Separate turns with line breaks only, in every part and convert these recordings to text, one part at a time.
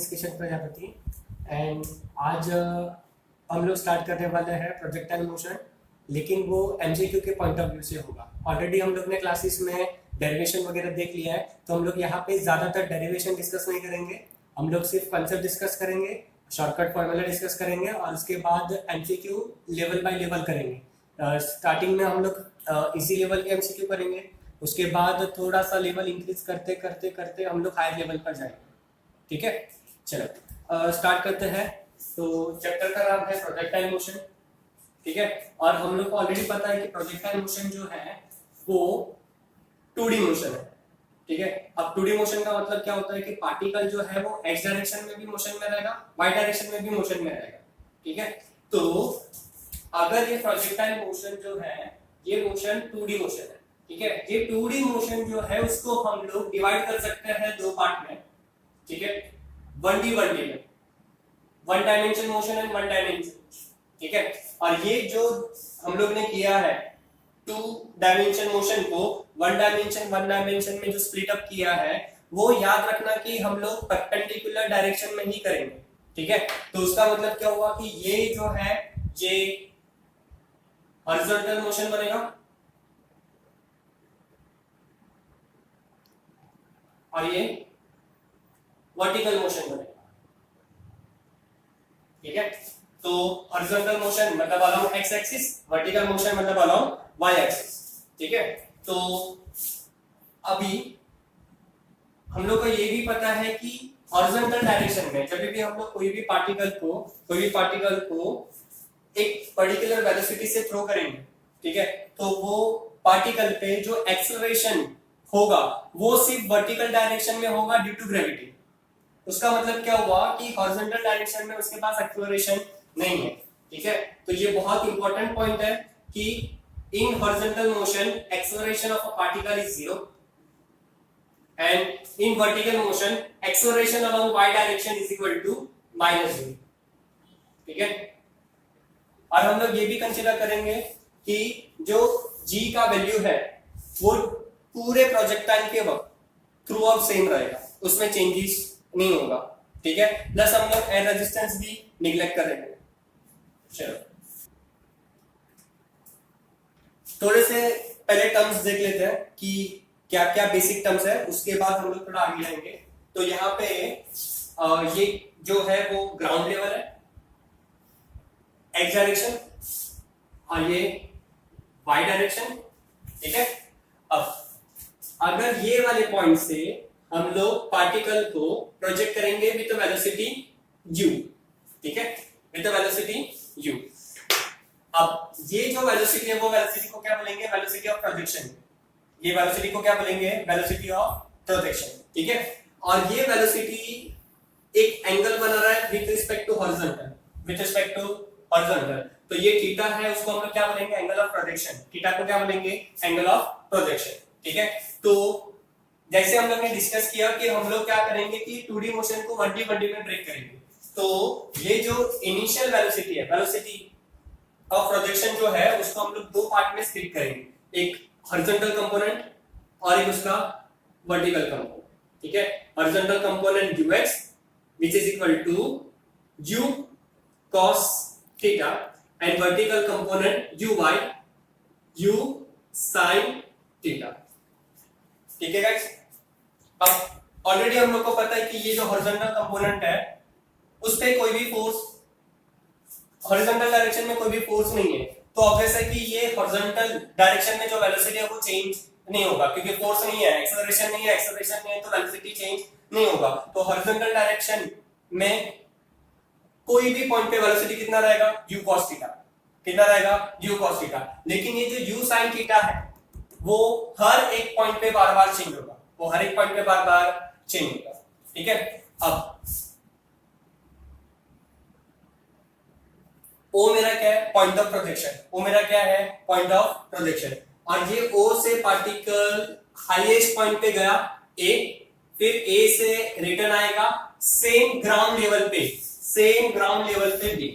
Miss Kishan Prajapati and आज हम लोग स्टार्ट करने वाले हैं प्रोजेक्टाइल मोशन, लेकिन वो एमसीक्यू के पॉइंट ऑफ व्यू से होगा। ऑलरेडी हम लोग ने क्लासेस में डेरिवेशन वगैरह देख लिया है, तो हम लोग यहाँ पे ज़्यादातर डेरिवेशन डिस्कस नहीं करेंगे। हम लोग सिर्फ कंसेप्ट डिस्कस करेंगे, शॉर्टकट फॉर्मूला डिस्कस करेंगे और उसके बाद एमसीक्यू लेवल बाय लेवल करेंगे। स्टार्टिंग में हम लोग इसी लेवल के एमसीक्यू करेंगे, उसके बाद थोड़ा सा लेवल इंक्रीज करते करते करते हम लोग हायर लेवल पर जाएंगे। ठीक है, चलो स्टार्ट करते हैं। तो चैप्टर का नाम है प्रोजेक्टाइल मोशन। ठीक है, और हम लोग को ऑलरेडी पता है कि प्रोजेक्टाइल मोशन जो है वो 2D मोशन है। ठीक है, अब 2D मोशन का मतलब क्या होता है कि पार्टिकल जो है वो x डायरेक्शन में भी मोशन में रहेगा, y डायरेक्शन में भी मोशन में रहेगा। ठीक है, तो अगर ये प्रोजेक्टाइल मोशन जो है ये मोशन 2D मोशन है। ठीक है, ये 2D मोशन जो है उसको हम लोग डिवाइड कर सकते हैं दो पार्ट में। ठीक है, 1D 1D में, one dimension motion and one dimension. ठीक है, और ये जो हम लोग ने किया है 2 डायमेंशन मोशन को वन डायमेंशन में जो स्प्लिट अप किया है, वो याद रखना कि हम लोग परपेंडिकुलर डायरेक्शन में ही करेंगे। ठीक है, तो उसका मतलब क्या हुआ कि ये जो है ये हॉरिजॉन्टल मोशन बनेगा और ये वर्टिकल मोशन बनेगा। ठीक है, तो हॉरिजॉन्टल मोशन मतलब along x axis, vertical motion मतलब अलोंग वाई एक्सिस। ठीक है, तो अभी हम लोग को ये भी पता है कि हॉरिजॉन्टल डायरेक्शन में जब भी हम लोग कोई भी पार्टिकल को एक पर्टिकुलर वेलोसिटी से थ्रो करेंगे, ठीक है, तो वो पार्टिकल पे जो एक्सेलरेशन होगा वो सिर्फ वर्टिकल डायरेक्शन में होगा ड्यू टू ग्रेविटी। उसका मतलब क्या हुआ कि हॉरिजॉन्टल डायरेक्शन में उसके पास एक्सेलरेशन नहीं है। ठीक है, तो ये बहुत इंपॉर्टेंट पॉइंट है कि in horizontal motion acceleration of a particle is 0 and in vertical motion acceleration along y direction is equal to -0। ठीक है, और हम लोग ये भी कंसीडर करेंगे कि जो g का वैल्यू है वो पूरे प्रोजेक्टाइल के वक्त थ्रू आउट सेम रहेगा, उसमें चेंजेस नहीं होगा। ठीक है, प्लस हम लोग एयर रेजिस्टेंस भी निगलेक्ट करेंगे। चलो थोड़े से पहले टर्म्स देख लेते हैं कि क्या क्या बेसिक टर्म्स है, उसके बाद हम लोग थोड़ा आगे जाएंगे। तो यहाँ पे ये जो है वो ग्राउंड लेवल है, एक्स डायरेक्शन, और ये वाई डायरेक्शन। ठीक है, अब अगर ये वाले पॉइंट से हम लोग पार्टिकल को प्रोजेक्ट करेंगे विद वेलोसिटी u। ठीक है, विद वेलोसिटी u। अब ये जो वेलोसिटी है वो वेलोसिटी को क्या बोलेंगे? Velocity of projection. ये वेलोसिटी को क्या बोलेंगे? Velocity of projection. ठीक है, और ये वेलोसिटी एक एंगल बना रहा है with respect to horizontal, with respect to horizontal. तो ये थीटा है, उसको हम लोग क्या बोलेंगे? Angle of projection. थीटा को क्या बोलेंगे? Angle of projection. ठीक है, तो जैसे हम लोग ने डिस्कस किया कि हम लोग क्या करेंगे कि 2D मोशन को 1D 1D में ब्रेक करेंगे। तो ये जो इनिशियल वेलोसिटी है, वेलोसिटी ऑफ प्रोजेक्शन जो है, उसको हम लोग दो पार्ट में स्प्लिट करेंगे, एक हॉरिजॉन्टल कंपोनेंट और एक उसका वर्टिकल कंपोनेंट। ठीक है, horizontal component ux which is equal to u cos theta and vertical component uy u sin theta। ठीक है गाइस, अब ऑलरेडी हम लोग को पता है कि ये जो हॉरिजॉन्टल कंपोनेंट है उस पे कोई भी फोर्स, हॉरिजॉन्टल डायरेक्शन में कोई भी फोर्स नहीं है, तो ऑब्वियस है कि ये हॉरिजॉन्टल डायरेक्शन में जो वेलोसिटी है वो चेंज नहीं होगा, क्योंकि फोर्स नहीं है, एक्सेलरेशन नहीं है, एक्सेलरेशन नहीं है तो वेलोसिटी चेंज नहीं होगा। तो हॉरिजॉन्टल डायरेक्शन में कोई भी पॉइंट पे वेलोसिटी कितना रहेगा? u cos theta. कितना रहेगा? u cos theta. लेकिन ये जो u sin थीटा है वो हर एक पॉइंट पे बार बार चेंज होगा, वो हर एक पॉइंट पे बार बार चेंज होगा। ठीक है, अब O मेरा क्या है? Point of projection. O मेरा क्या है? Point of projection. और ये O से पार्टिकल हाईएस्ट पॉइंट पे गया A, फिर A से रिटर्न आएगा सेम ग्राउंड लेवल पे, सेम ग्राउंड लेवल पे B।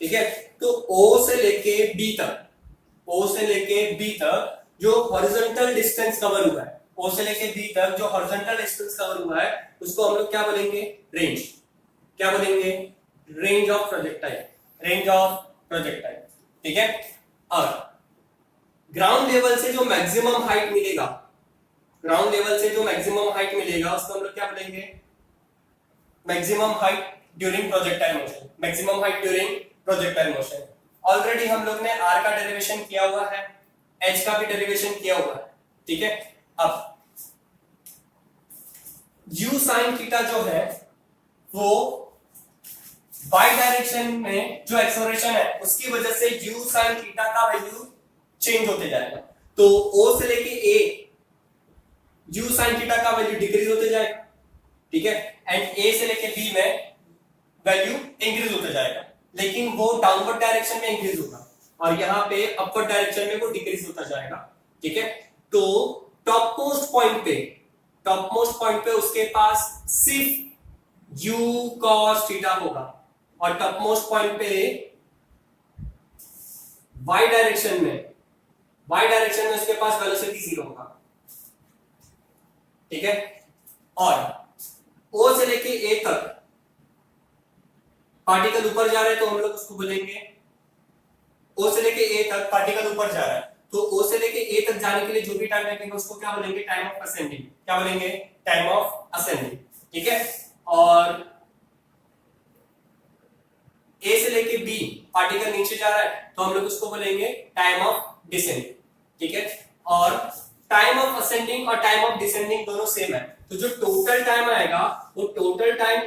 ठीक है, तो O से लेके B तक, O से लेके B तक जो हॉरिजॉन्टल डिस्टेंस कवर हुआ है, O से लेके B तक जो हॉरिजॉन्टल डिस्टेंस कवर हुआ है उसको हम लोग क्या बोलेंगे? रेंज। क्या बोलेंगे, range of projectile, range of projectile, ठीक है। और ग्राउंड लेवल से जो मैक्सिमम हाइट मिलेगा, ग्राउंड लेवल से जो मैक्सिमम हाइट मिलेगा उसको हम लोग क्या बोलेंगे, maximum height during projectile motion, maximum height during projectile motion. Already हम लोग ने r का डेरिवेशन किया हुआ है, h का भी डेरिवेशन किया हुआ है, ठीक है। अब u sin थीटा जो है वो y डायरेक्शन में जो एक्सेलरेशन है उसकी वजह से u sin थीटा का वैल्यू चेंज होते जाएगा। तो o से लेके a u sin थीटा का वैल्यू डिक्रीज होते जाएगा, ठीक है। एंड a से लेके b में वैल्यू इंक्रीज होते जाएगा, लेकिन वो डाउनवर्ड डायरेक्शन में इंक्रीज होगा और यहाँ पे अपवर्ड डायरेक्शन में वो डिक्रीज होता जाएगा, ठीक है। तो टॉप मोस्ट पॉइंट पे उसके पास सिर्फ u cos थीटा होगा और टॉप मोस्ट पॉइंट पे y डायरेक्शन में उसके पास वेलोसिटी 0 होगा, ठीक है। और o से लेके a तक पार्टिकल ऊपर जा रहा है तो हम लोग उसको बोलेंगे, O से लेके A तक पार्टिकल ऊपर जा रहा है तो O से लेके A तक जाने के लिए जो भी टाइम लगेगा उसको क्या बोलेंगे, टाइम ऑफ असेंडिंग, क्या बोलेंगे, टाइम ऑफ असेंडिंग, ठीक है। और A से लेके B पार्टिकल नीचे जा रहा है तो हम लोग उसको बोलेंगे टाइम ऑफ डिसेंडिंग, ठीक है। और टाइम ऑफ असेंडिंग और टाइम ऑफ डिसेंडिंग दोनों सेम है, तो जो टोटल टाइम आएगा वो टोटल टाइम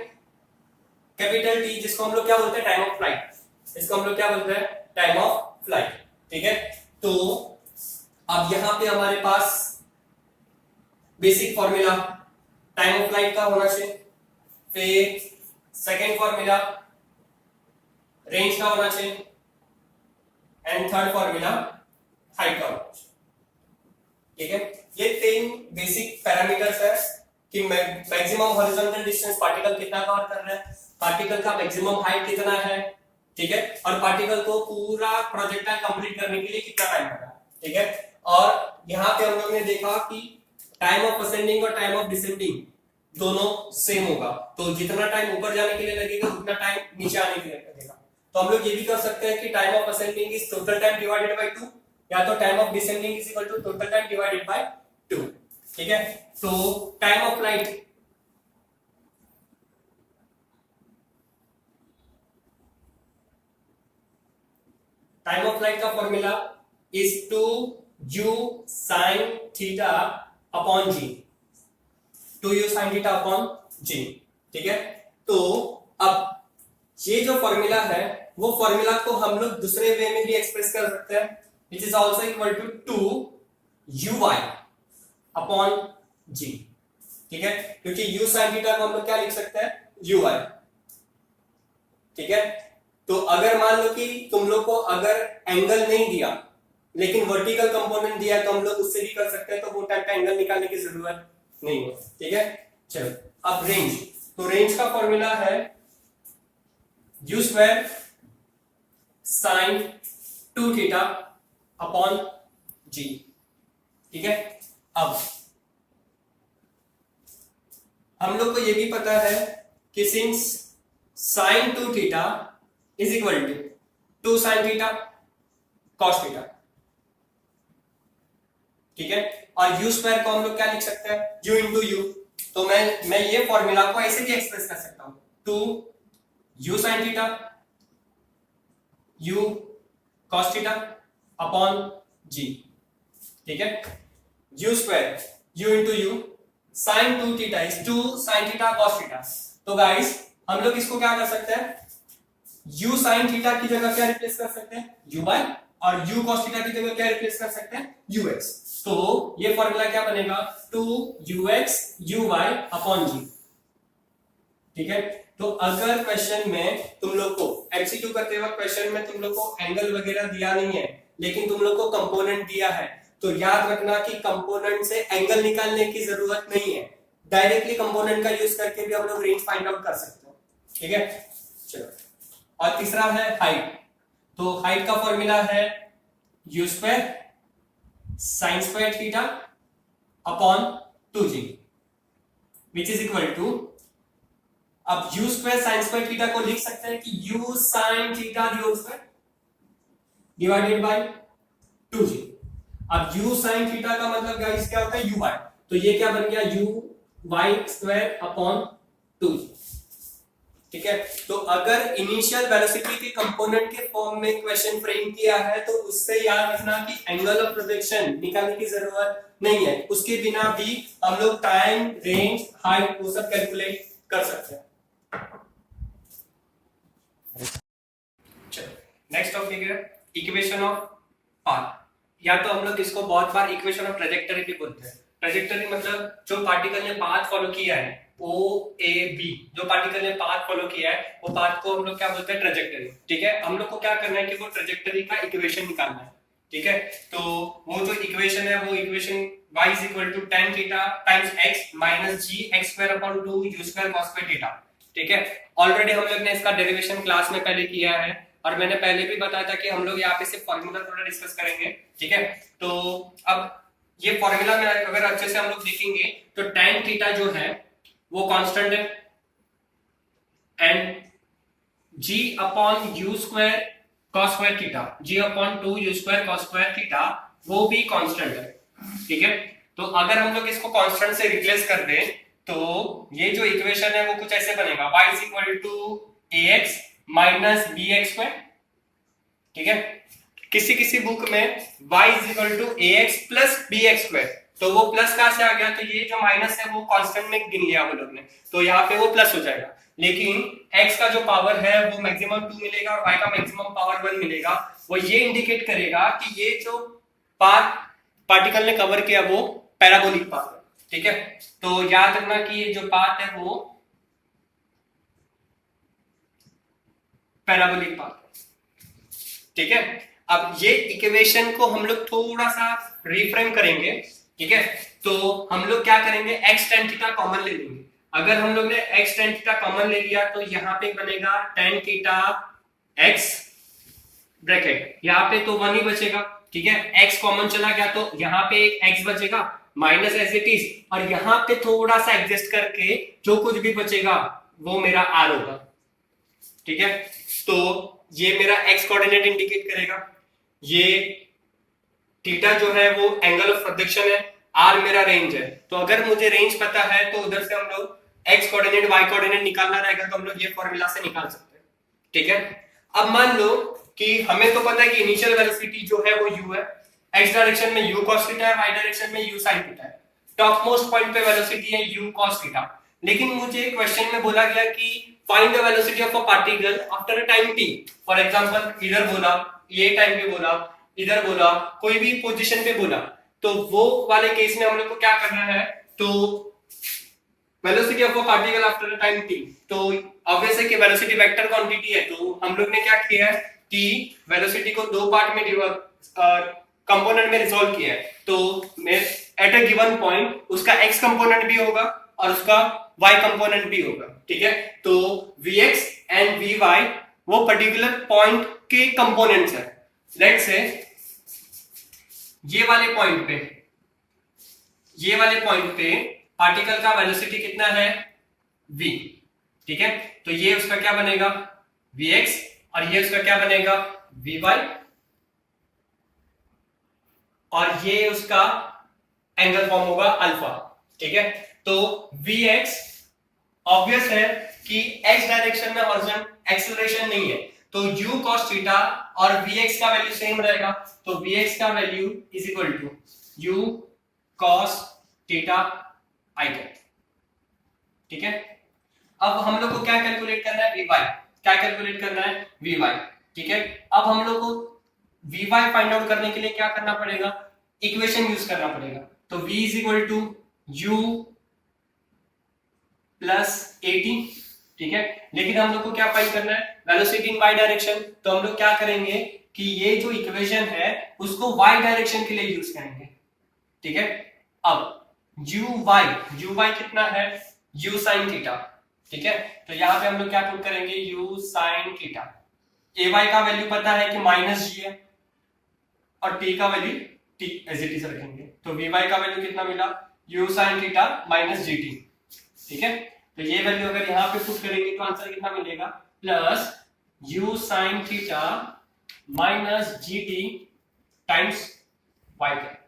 कैपिटल T, जिसको हम लोग क्या बोलते हैं, टाइम ऑफ फ्लाइट, इसको हम लोग क्या बोलते हैं, टाइम ऑफ फ्लाइट, ठीक है। तो अब यहां पे हमारे पास basic formula time of flight का होना चाहिए, फिर सेकंड फॉर्मूला रेंज का होना चाहिए एंड थर्ड फॉर्मूला हाइट का होना चाहिए, ठीक है। ये तीन बेसिक पैरामीटर्स है कि मैक्सिमम हॉरिजॉन्टल डिस्टेंस पार्टिकल कितना कवर कर रहा है, पार्टिकल का मैक्सिमम हाइट कितना है, ठीक है, और पार्टिकल को पूरा प्रोजेक्टाइल कंप्लीट करने के लिए कितना टाइम लगा, ठीक है। और यहाँ पे हम लोग ने देखा कि टाइम ऑफ असेंडिंग और टाइम ऑफ डिसेंडिंग दोनों सेम होगा, तो जितना टाइम ऊपर जाने के लिए लगेगा उतना टाइम नीचे आने के लिए लगेगा। तो हम लोग ये भी कर सकते हैं कि time of ascending is total time divided by 2, या तो time of descending is equal to total time divided by 2, ठीक है। तो टाइम ऑफ फ्लाइट का formula is 2u sin theta upon g, 2u sin theta upon g, ठीक है। तो अब ये जो फॉर्मूला है वो फॉर्मूला को हम लोग दूसरे वे में भी एक्सप्रेस कर सकते हैं, which is also equal to 2uy upon g, ठीक है, क्योंकि u sin थीटा को हम लोग क्या लिख सकते हैं, uy, ठीक है। तो अगर मान लो कि तुम लोग को अगर एंगल नहीं दिया लेकिन वर्टिकल कंपोनेंट दिया तो हम लोग उससे भी कर सकते हैं, तो वो टाइप का एंगल निकालने की जरूरत नहीं है, ठीक है। चलो अब रेंज, तो रेंज का फॉर्मूला है u square sine 2 theta upon g, ठीक है। अब हम लोग को ये भी पता है कि since sine 2 theta is equal to 2 sine theta cos theta, ठीक है। और u स्क्वायर को हम लोग क्या लिख सकते हैं, u इंटू यू, तो मैं ये फॉर्मूला को ऐसे भी एक्सप्रेस कर सकता हूं 2u sine theta u cos theta upon g, ठीक है। u square u into u sine 2 theta is 2 sine theta cos theta. तो गाइस हम लोग इसको क्या कर सकते हैं, u साइन थीटा की जगह क्या रिप्लेस कर सकते हैं, uy, और u cos थीटा की जगह क्या रिप्लेस कर सकते हैं, ux। तो ये फॉर्मूला क्या बनेगा, 2ux uy अपॉन g, ठीक है। तो अगर क्वेश्चन में तुम लोग को एमसीक्यू करते वक्त क्वेश्चन में तुम लोग को एंगल वगैरह दिया नहीं है लेकिन तुम लोग को कंपोनेंट दिया है, तो याद रखना कि कंपोनेंट से एंगल निकालने की जरूरत नहीं है, डायरेक्टली कंपोनेंट का यूज करके भी हम लोग रेंज फाइंड आउट कर सकते हैं, ठीक है। चलो और तीसरा है हाइट, तो हाइट का फॉर्मूला है u square sine square theta upon 2g, which is equal to अब u square sine square theta को लिख सकते हैं कि u साइन theta the whole square divided by 2g। अब u साइन थीटा का मतलब गाइस क्या होता है u y, तो ये क्या बन गया u y square upon 2g। ठीक है, तो अगर इनिशियल वेलोसिटी के कंपोनेंट के फॉर्म में क्वेश्चन फ्रेम किया है तो उससे याद रखना कि एंगल ऑफ प्रोजेक्शन निकालने की जरूरत नहीं है, उसके बिना भी हम लोग टाइम, रेंज, हाइट वो सब कैलकुलेट कर सकते हैं। चलो नेक्स्ट टॉपिक है इक्वेशन ऑफ पाथ, या तो हम लोग इसको बहुत बार इक्वेशन ऑफ ट्रेजेक्टरी भी बोलते हैं। ट्रेजेक्टरी मतलब जो पार्टिकल ने पाथ फॉलो किया है, ओ ए बी, जो पार्टिकल ने पाथ फॉलो किया है वो पाथ को हम लोग क्या बोलते हैं ट्रेजेक्टरी। ठीक है, हम लोग को क्या करना है कि वो ट्रेजेक्टरी का इक्वेशन निकालना है। ठीक है, तो वो जो इक्वेशन है वो equation y is equal to tan theta times x minus g x square upon 2 u square cos square theta। ठीक है, ऑलरेडी हम लोग ने इसका डेरिवेशन क्लास में पहले किया है और मैंने पहले भी बताया था कि हम लोग यहाँ पे सिर्फ फॉर्मूला थोड़ा डिस्कस करेंगे। ठीक है, तो अब ये फॉर्मूला में अगर अच्छे से हम लोग देखेंगे तो tan थीटा जो है वो कांस्टेंट है and g upon u square cos square theta, g upon 2 u square cos square theta वो भी कांस्टेंट है। ठीक है, तो अगर हम लोग इसको कांस्टेंट से रिप्लेस कर दें तो ये जो इक्वेशन है वो कुछ ऐसे बनेगा y is equal to ax minus bx square. ठीक है, किसी बुक में y is equal to ax plus bx square, तो वो प्लस कहां से आ गया, तो ये जो माइनस है वो कांस्टेंट में गिन लिया हम लोग ने, तो यहाँ पे वो प्लस हो जाएगा। लेकिन x का जो पावर है वो मैक्सिमम 2 मिलेगा और y का मैक्सिमम पावर 1 मिलेगा। वो ये इंडिकेट करेगा कि ये जो पाथ पार्टिकल ने कवर किया वो पैराबोलिक पाथ है। ठीक है, तो याद रखना कि ये जो पाथ है वो पैराबोलिक पाथ है। ठीक है, अब ये इक्वेशन को हम लोग थोड़ा सा रिफ्रेम करेंगे। ठीक है, तो हम लोग क्या करेंगे x tan थीटा कॉमन ले लेंगे। अगर हम लोग ने x tan थीटा कॉमन ले लिया तो यहाँ पे बनेगा tan थीटा x ब्रैकेट, यहाँ पे तो 1 ही बचेगा। ठीक है, x कॉमन चला गया तो यहाँ पे एक x बचेगा माइनस एज इट इज, और यहाँ पे थोड़ा सा एडजस्ट करके जो कुछ भी बचेगा वो मेरा r होगा। ठीक है, तो ये मेरा x कोऑर्डिनेट इंडिकेट करेगा, ये थीटा जो है वो एंगल ऑफ प्रोजेक्शन है, r मेरा रेंज है। तो अगर मुझे रेंज पता है तो उधर से हम लोग x कोऑर्डिनेट y कोऑर्डिनेट निकालना रहेगा तो हम लोग ये फॉर्मूला से निकाल सकते हैं। ठीक है, अब मान लो कि हमें तो पता है कि इनिशियल वेलोसिटी जो है वो u है, x डायरेक्शन में u cos थीटा है, y डायरेक्शन में u sin थीटा है, टॉप मोस्ट पॉइंट पे वेलोसिटी है u cos थीटा। लेकिन मुझे क्वेश्चन में बोला गया कि find the velocity of a particle after a time t। For example इधर बोला, ये टाइम पे बोला, इधर बोला, कोई भी पोजीशन पे बोला, तो वो वाले केस में हम लोग को क्या करना है, तो velocity of a particle after a time t, तो ऑब्वियस है कि वेलोसिटी वेक्टर क्वांटिटी है, तो हम लोग ने क्या किया है कि वेलोसिटी को दो पार्ट में कंपोनेंट में रिजॉल्व किया है। तो एट अ गिवन पॉइंट उसका x कंपोनेंट भी होगा और उसका y कंपोनेंट भी होगा। ठीक है, तो vx एंड vy वो पर्टिकुलर पॉइंट के कंपोनेंट्स है। लेट्स से ये वाले पॉइंट पे पार्टिकल का वेलोसिटी कितना है v। ठीक है, तो ये उसका क्या बनेगा vx और ये उसका क्या बनेगा vy, और ये उसका एंगल फॉर्म होगा अल्फा। ठीक है, तो vx ऑब्वियस है कि x डायरेक्शन में हॉरिजॉन्टल एक्सेलरेशन नहीं है, तो u cos थीटा और vx का वैल्यू सेम रहेगा, तो vx का value is equal to u cos theta i cap. ठीक है, अब हम लोग को क्या कैलकुलेट करना है vy, क्या कैलकुलेट करना है vy। ठीक है, अब हम लोग को vy फाइंड आउट करने के लिए क्या करना पड़ेगा, इक्वेशन यूज करना पड़ेगा। तो v is equal to u plus 80। ठीक है, लेकिन हम लोग को क्या फाइंड करना है वेलोसिटी इन y डायरेक्शन, तो हम लोग क्या करेंगे कि ये जो इक्वेशन है उसको y डायरेक्शन के लिए यूज करेंगे। ठीक है, अब uy कितना है u sin थीटा। ठीक है, तो यहाँ पे हम लोग क्या पुट करेंगे u sin थीटा, ay का वैल्यू पता है कि माइनस g है और t का value t as it is रखेंगे, तो vy का वैल्यू कितना मिला u sin theta minus gt। ठीक है, तो ये वैल्यू अगर यहाँ पे पुट करेंगे तो आंसर कितना मिलेगा, plus u sin theta minus gt times y cap.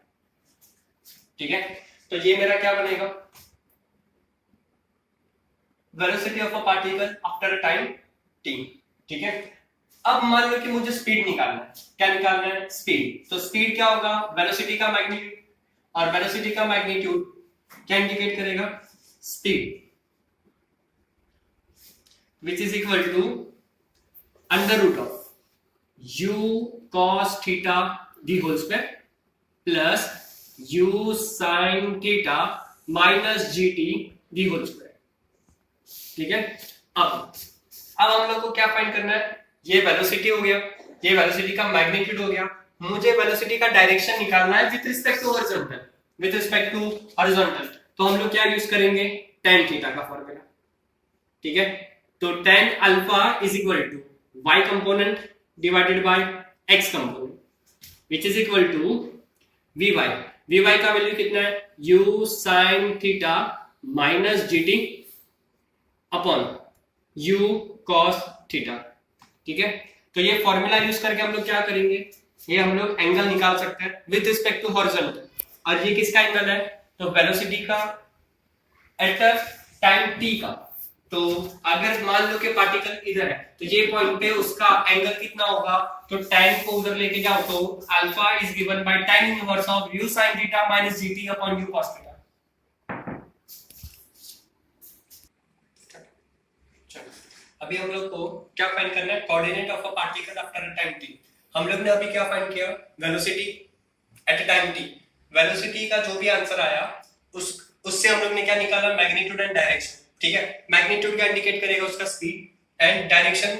ठीक है, तो ये मेरा क्या बनेगा, velocity of a particle after a time t। ठीक है, अब मान लो कि मुझे स्पीड निकालना है। क्या निकालना है, स्पीड। तो स्पीड क्या होगा, वेलोसिटी का मैग्नीट्यूड, और वेलोसिटी का मैग्नीट्यूड क्या इंडिकेट करेगा, speed, which is equal to under root of u cos theta the whole square plus u sin theta minus gt the whole square। ठीक है, अब हम लोग को क्या फाइंड करना है, ये वेलोसिटी हो गया, ये वेलोसिटी का मैग्नीट्यूड हो गया, मुझे वेलोसिटी का डायरेक्शन निकालना है with respect to horizontal, with respect to horizontal. तो हम लोग क्या यूज करेंगे, tan थीटा का फॉर्मूला। ठीक है, तो tan alpha is equal to y component divided by x component which is equal to vy। vy का वैल्यू कितना है, u sin theta minus gt upon u cos theta. ठीक है, तो ये फॉर्मूला यूज करके हम लोग क्या करेंगे, ये हम लोग एंगल निकाल सकते हैं विद रिस्पेक्ट टू हॉरिजॉन्टल। और ये किसका एंगल है, तो वेलोसिटी का एट टाइम t का। तो अगर मान लो कि पार्टिकल इधर है तो ये पॉइंट पे उसका एंगल कितना होगा, तो tan को उधर लेके जाओ तो alpha is given bye tan inverse of u sin theta minus gt upon u cos theta. अभी हम लोग को क्या फाइंड करना है, coordinate of a particle after a time t। हम लोग ने अभी क्या फाइंड किया, velocity at time t। Velocity का जो भी आंसर आया उससे हम लोग ने क्या निकाला, मैग्नीट्यूड एंड डायरेक्शन। ठीक है, मैग्नीट्यूड क्या इंडिकेट करेगा, उसका स्पीड, एंड डायरेक्शन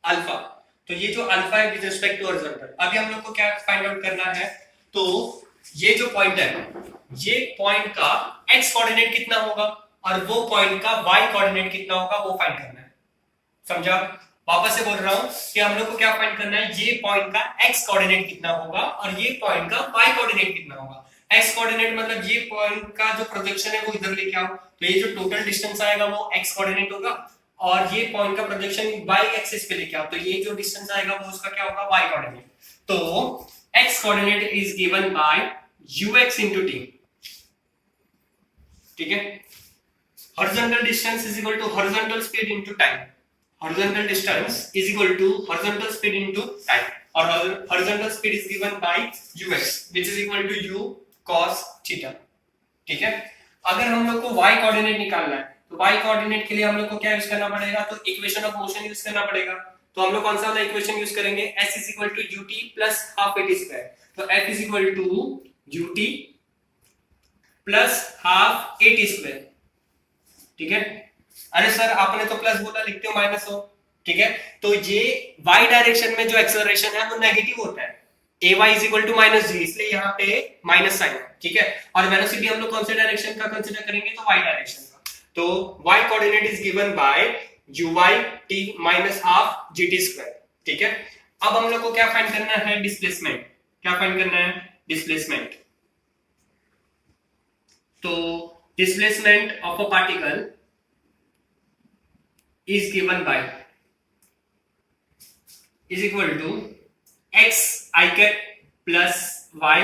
अल्फा। तो ये जो अल्फा है विद रिस्पेक्ट टू हॉरिजॉन्टल। अभी हम लोग को क्या फाइंड आउट करना है, तो ये जो पॉइंट है, ये पॉइंट का x कोऑर्डिनेट कितना होगा और वो पॉइंट का y कोऑर्डिनेट कितना होगा, वो फाइंड करना है। समझा, वापस से बोल रहा हूं कि हम लोग को क्या फाइंड करना है, ये पॉइंट का x कोऑर्डिनेट कितना होगा और ये पॉइंट का y कोऑर्डिनेट कितना होगा। x कोऑर्डिनेट मतलब ये पॉइंट का जो प्रोजेक्शन है वो इधर लेके आओ, तो ये जो टोटल डिस्टेंस आएगा वो x कोऑर्डिनेट होगा, और ये पॉइंट का प्रोजेक्शन y एक्सिस पे लेके आओ, तो ये जो डिस्टेंस आएगा वो उसका क्या होगा, y कोऑर्डिनेट। तो x coordinate is given by ux into t। ठीक है, horizontal distance is equal to horizontal speed into time. Horizontal distance is equal to horizontal speed into time, और horizontal speed is given by ux which is equal to u cos theta. ठीक है, अगर हम लोग को y coordinate निकालना है तो y कोऑर्डिनेट के लिए हम लोग को क्या यूज करना पड़ेगा, तो इक्वेशन ऑफ मोशन यूज करना पड़ेगा। तो हम लोग कौन सा वाला इक्वेशन यूज करेंगे, s is equal to ut plus half at square। तो f is equal to ut plus half at square। ठीक है, अरे सर आपने तो प्लस बोला, लिखते हो माइनस हो। ठीक है, तो ये y डायरेक्शन में जो एक्सेलरेशन है वो नेगेटिव होता है, ay is equal to minus g, इसलिए यहाँ पे माइनस साइन। ठीक है, और वेलोसिटी हम लोग कौन से डायरेक्शन का कंसीडर करेंगे, तो y डायरेक्शन का। तो y coordinate is given bye uy t minus half gt square। ठीक है, अब हम लोग को क्या फाइंड करना है, डिस्प्लेसमेंट। क्या फाइंड करना है, डिस्प्लेसमेंट। तो displacement of a particle is given by is equal to x I cap plus y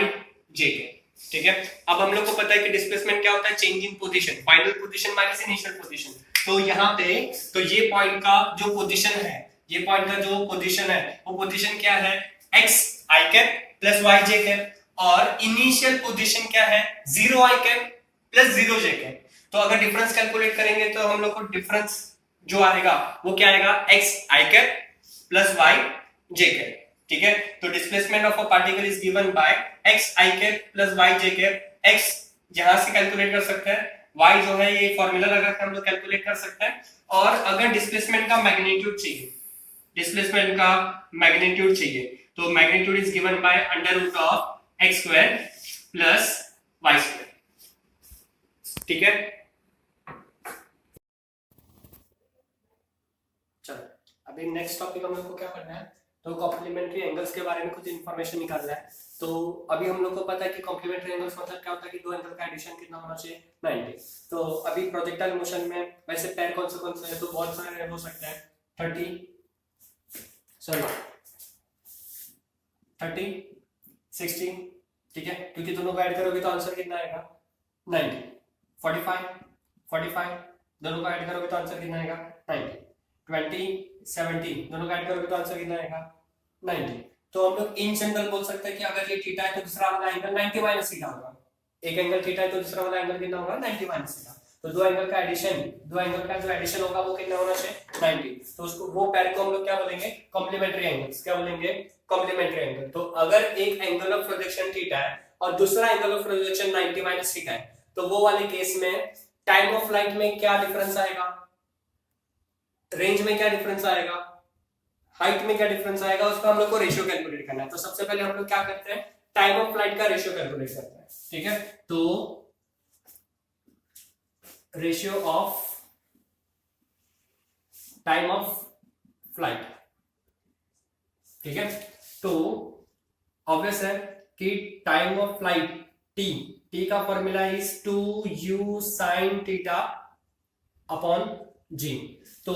j cap। ठीक है, अब हम लोग को पता है कि डिस्प्लेसमेंट क्या होता है, change in position, final position minus initial position. तो यहाँ पे तो ये पॉइंट का जो पोजीशन है, ये पॉइंट का जो पोजीशन है वो पोजीशन क्या है, x I cap plus y j cap, और इनिशियल पोजीशन क्या है, 0 I cap plus 0 j cap। तो अगर डिफरेंस कैलकुलेट करेंगे तो हम लोग को डिफरेंस जो आएगा वो क्या आएगा, x I cap plus y j cap। ठीक है, तो displacement of a particle is given bye x I cap plus y j cap। x यहां से कैलकुलेट कर सकते हैं, y जो है ये फॉर्मूला लगा के हम लोग कैलकुलेट कर सकते हैं। और अगर डिस्प्लेसमेंट का मैग्नीट्यूड चाहिए, डिस्प्लेसमेंट का मैग्नीट्यूड चाहिए, तो magnitude is given by under root of x square plus y square. ठीक है, चलो अभी नेक्स्ट टॉपिक हम लोग को क्या करना है, तो कॉम्प्लीमेंट्री एंगल्स के बारे में कुछ इन्फॉर्मेशन निकालना है। तो अभी हम लोग को पता है कि कॉम्प्लीमेंट्री एंगल्स मतलब क्या होता है कि दो एंगल का एडिशन कितना होना चाहिए 90। तो अभी प्रोजेक्टाइल मोशन में वैसे पैर कौन से हैं, तो बहुत सारे हो सकते हैं 30 60, ठीक है, क्योंकि दोनों को ऐड करोगे तो आंसर कितना आएगा 90। 45 दोनों को ऐड करोगे तो आंसर कितना आएगा 90। 20 70 दोनों को ऐड करोगे तो आंसर कितना आएगा 90। तो हम लोग इन जनरल बोल सकते हैं कि अगर ये थीटा है तो दूसरा वाला एंगल 90 माइनस थीटा होगा। एक एंगल थीटा है तो दूसरा वाला एंगल कितना होगा 90 माइनस थीटा। तो दो एंगल का जो एडिशन होगा वो कितना होना चाहिए 90। तो उसको वो पैर को हम लोग क्या बोलेंगे कॉम्प्लीमेंट्री एंगल्स, क्या बोलेंगे कॉम्प्लीमेंट्री एंगल। तो अगर एक एंगल ऑफ प्रोजेक्शन थीटा है और दूसरा angle of projection 90 minus theta है, तो वो वाले केस में टाइम ऑफ फ्लाइट में क्या डिफरेंस आएगा, रेंज में क्या डिफरेंस आएगा, हाइट में क्या डिफरेंस आएगा, उसका हम लोग को रेशियो कैलकुलेट करना है। तो सबसे पहले हम लोग क्या करते हैं टाइम ऑफ फ्लाइट का रेशियो कैलकुलेट करते हैं, ठीक है। तो ratio of time of flight, ठीक है। तो ऑब्वियस है कि टाइम ऑफ फ्लाइट टी का formula is 2u sin theta upon g. तो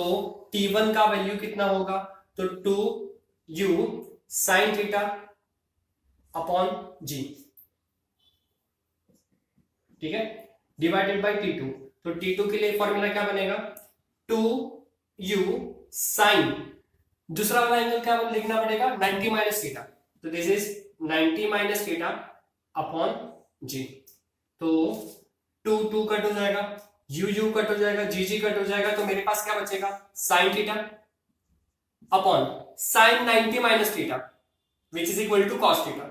t1 का वैल्यू कितना होगा, तो 2u sin थीटा अपॉन जी, ठीक है, डिवाइडेड बाय t2। तो t2 के लिए फॉर्मूला क्या बनेगा 2u sin, दूसरा वाला एंगल क्या लिखना पड़ेगा 90 माइनस थीटा। तो this is 90 minus theta upon g. तो 2 कट हो जाएगा, u कट हो जाएगा, g कट हो जाएगा, तो मेरे पास क्या बचेगा sin theta upon sin 90 minus theta which is equal to cos theta,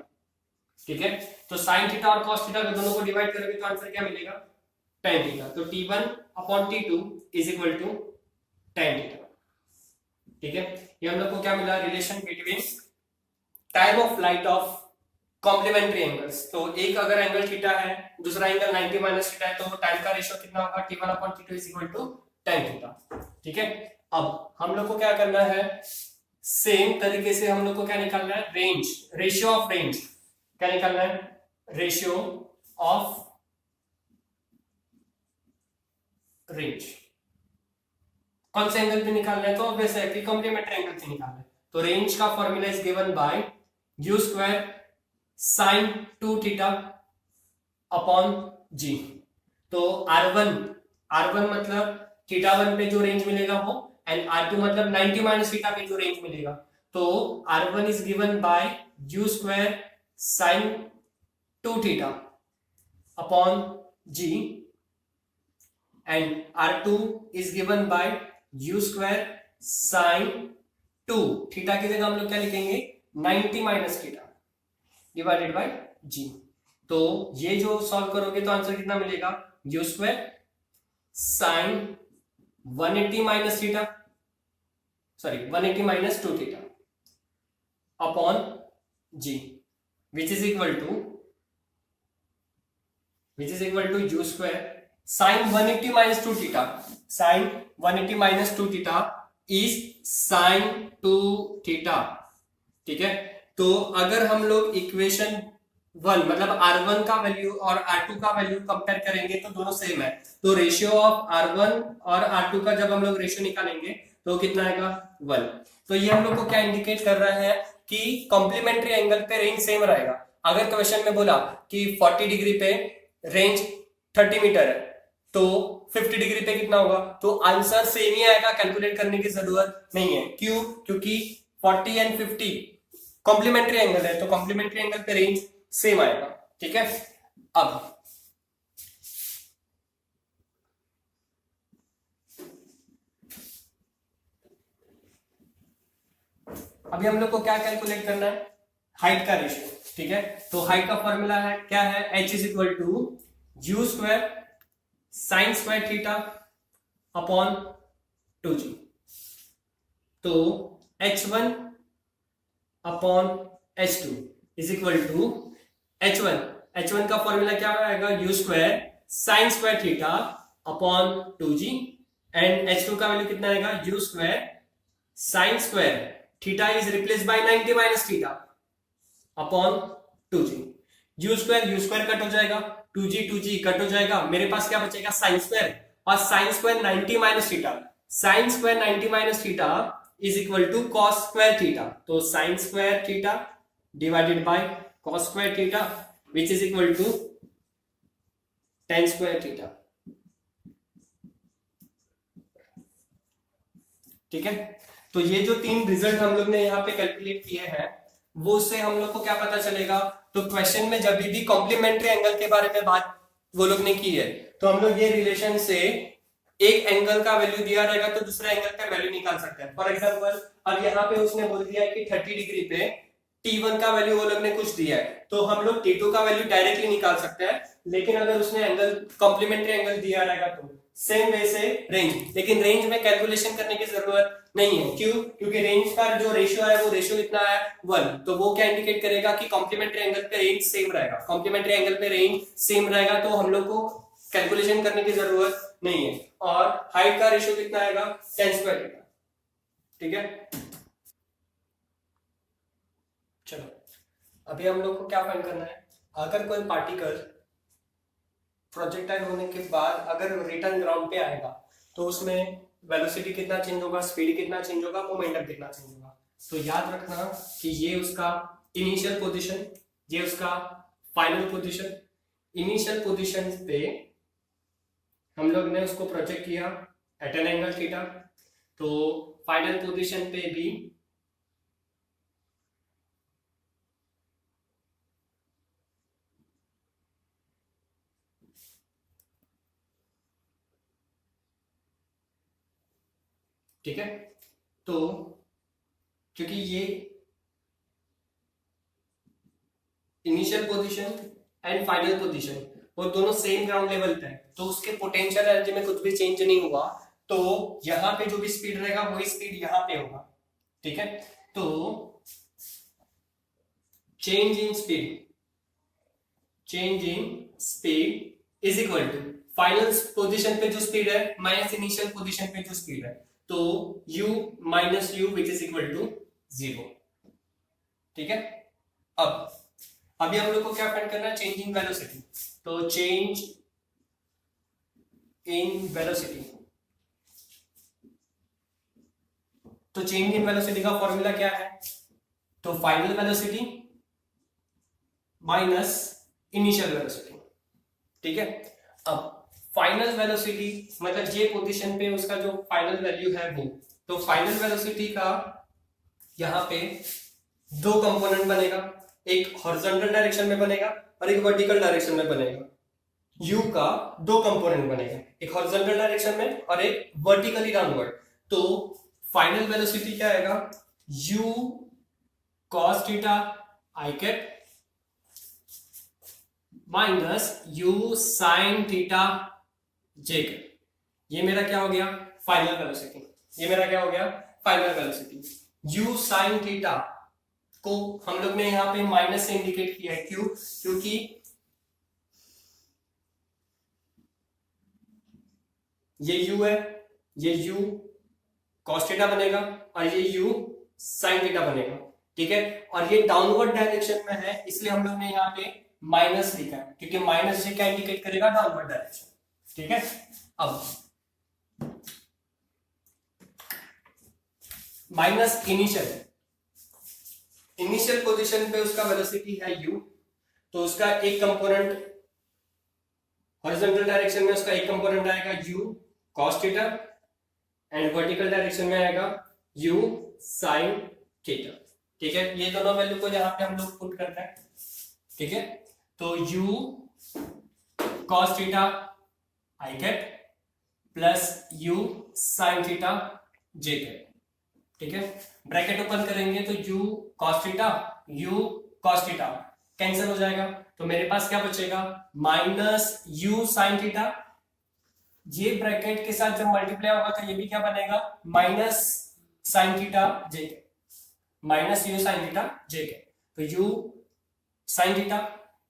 ठीक है। तो sin थीटा और cos थीटा दोनों को डिवाइड करोगे तो आंसर क्या मिलेगा tan थीटा। तो t1 upon t2 is equal to tan theta, ठीक है। ये हम लोग को क्या मिला relation between time of flight of complementary angles. तो एक अगर एंगल थीटा है दूसरा एंगल 90 माइनस थीटा है, तो टाइम का रेशियो कितना होगा t1 upon t2 is equal to tan theta, ठीक है। अब हम लोग को क्या करना है सेम तरीके से हम लोग को क्या निकालना है रेंज, रेशियो ऑफ रेंज, क्या निकालना है रेशियो ऑफ रेंज। कौन से एंगल पे निकालना है, तो ऑब्वियस है कि कॉम्प्लीमेंट्री एंगल पे निकालना है। तो रेंज का formula is given by u square sin 2 theta upon g. तो r1 मतलब थीटा 1 पे जो रेंज मिलेगा वो, एंड r2 मतलब 90 माइनस थीटा पे जो रेंज मिलेगा। तो r1 is given by u square sin 2 theta upon g, and r2 is given by u square sin 2 theta की जगह हम लोग क्या लिखेंगे 90 minus theta divided by g. तो ये जो सॉल्व करोगे तो आंसर कितना मिलेगा u square sin 180 minus theta, sorry 180 minus 2 theta upon g, which is equal to u square sin 180 minus 2 theta, sin 180 minus 2 theta is sin 2 theta, ठीक है। तो अगर हम लोग इक्वेशन 1 मतलब r1 का वैल्यू और r2 का वैल्यू कंपेयर करेंगे तो दोनों सेम है। तो रेशियो ऑफ r1 और r2 का जब हम लोग रेशियो निकालेंगे तो कितना आएगा 1। तो ये हम लोग को क्या इंडिकेट कर रहा है कि कॉम्प्लीमेंट्री एंगल पे रेंज सेम रहेगा। अगर क्वेश्चन में बोला कि 40 डिग्री पे रेंज 30 मीटर है तो 50 डिग्री पे कितना होगा, तो आंसर सेम ही आएगा, कैलकुलेट करने की जरूरत नहीं है। क्यों, क्योंकि 40 एंड 50 कॉम्प्लीमेंट्री एंगल है, तो कॉम्प्लीमेंट्री एंगल पे रेंज सेम आएगा, ठीक है। अब अभी हम लोग को क्या कैलकुलेट करना है हाइट का रेशियो, ठीक है। तो हाइट का फॉर्मूला है क्या है h is equal to u square sine square theta upon 2g। तो h1 upon h2 is equal to h1 का फॉर्मूला क्या आएगा u square sine square theta upon 2g, and h2 का वैल्यू कितना आएगा u square sine square theta is replace by 90 minus theta upon 2g। You square cut हो जाएगा, 2g cut हो जाएगा, मेरे पास क्या बचेगा साइन स्क्वायर, और sine square 90 minus theta, sine square 90 minus theta is equal to cos square theta. तो sine square theta divided by cos square theta which is equal to tan square theta. ठीक है, तो ये जो तीन result हम लोग ने यहाँ पे कैलकुलेट किए हैं वो से हम लोग को क्या पता चलेगा, तो क्वेश्चन में जब भी कॉम्प्लीमेंट्री एंगल के बारे में बात वो लोग ने की है तो हम लोग ये रिलेशन से एक एंगल का वैल्यू दिया रहेगा तो दूसरा एंगल का वैल्यू निकाल सकते हैं। फॉर एग्जांपल अब यहाँ पे उसने बोल दिया है कि 30 डिग्री पे T1 का वैल्यू वो लोग ने कुछ दिया है तो हम लोग T2 का वैल्यू डायरेक्टली निकाल सकते हैं, लेकिन अगर उसने एंगल कॉम्प्लीमेंट्री एंगल दिया रहेगा तो सेम वे से रेंज, लेकिन रेंज में कैलकुलेशन करने की जरूरत नहीं है। क्यों? क्योंकि रेंज का जो रेशियो है वो रेशियो कितना है 1, तो वो क्या इंडिकेट करेगा कि कॉम्प्लीमेंट्री एंगल पे रेंज सेम रहेगा, कॉम्प्लीमेंट्री एंगल पे रेंज सेम रहेगा तो हम लोग को कैलकुलेशन करने की जरूरत नहीं है। और हाइट का रेशियो कितना आएगा 10 स्क्वायर थीटा। ठीक है, चलो अभी हम लोग को क्या फाइंड करना है, अगर कोई पार्टिकल प्रोजेक्टाइल होने के बाद अगर रिटर्न ग्राउंड पे आएगा तो उसमें वेलोसिटी कितना चेंज होगा, स्पीड कितना चेंज होगा, मोमेंटम कितना चेंज होगा। तो याद रखना कि ये उसका इनिशियल पोजीशन, ये उसका फाइनल पोजीशन। इनिशियल पोजीशन पे हम लोग ने उसको प्रोजेक्ट किया एट एन एंगल थीटा, तो फाइनल पोजीशन पे भी ठीक है, तो क्योंकि ये initial position and final position वो दोनों सेम ग्राउंड लेवल पे है तो उसके पोटेंशियल एनर्जी में कुछ भी चेंज नहीं हुआ, तो यहां पे जो भी स्पीड रहेगा वही स्पीड यहां पे होगा। ठीक है, तो change in speed is equal to final position पे जो स्पीड है माइनस इनिशियल पोजीशन पे जो स्पीड है, तो u minus u which is equal to 0। ठीक है, अब अभी हम लोग को क्या फाइंड करना है, चेंज इन वेलोसिटी। तो चेंज इन वेलोसिटी, तो चेंज इन वेलोसिटी का फॉर्मूला क्या है, तो final velocity minus initial velocity. ठीक है, अब फाइनल वेलोसिटी मतलब ये पोजीशन पे उसका जो फाइनल वैल्यू है वो, तो फाइनल वेलोसिटी का यहाँ पे दो कंपोनेंट बनेगा, एक हॉरिजॉन्टल डायरेक्शन में बनेगा और एक वर्टिकल डायरेक्शन में बनेगा। u का दो कंपोनेंट बनेगा, एक हॉरिजॉन्टल डायरेक्शन में और एक वर्टिकली डाउनवर्ड। तो फाइनल वेलोसिटी क्या आएगा, u cos theta i cap minus u sin theta j cap. ये मेरा क्या हो गया फाइनल वेलोसिटी, ये मेरा क्या हो गया final velocity. u sin theta को हम लोग ने यहाँ पे माइनस से इंडिकेट किया है, क्यों? क्योंकि ये u है, ये u cos थीटा बनेगा और ये u sin थीटा बनेगा। ठीक है, और ये डाउनवर्ड डायरेक्शन में है इसलिए हम लोग ने यहाँ पे माइनस लिखा है, क्योंकि माइनस ये क्या इंडिकेट करेगा डाउनवर्ड डायरेक्शन। ठीक है, अब माइनस इनिशियल पोजीशन पे उसका वेलोसिटी है u, तो उसका एक कंपोनेंट हॉरिजॉन्टल डायरेक्शन में उसका एक कंपोनेंट आएगा u cos theta and vertical direction में आएगा u sin थीटा। ठीक है, ये दोनों वैल्यू को यहाँ पे हम लोग पुट करते हैं। ठीक है, तो u cos theta i cap plus u sin theta j cap. ठीक है, ब्रैकेट ओपन करेंगे तो u cos theta u cos theta cancel हो जाएगा, तो मेरे पास क्या बचेगा माइनस u sin थीटा, ये ब्रैकेट के साथ जब मल्टीप्लाई होगा तो ये भी क्या बनेगा minus sin theta j, minus u sin theta j के, तो u sin थीटा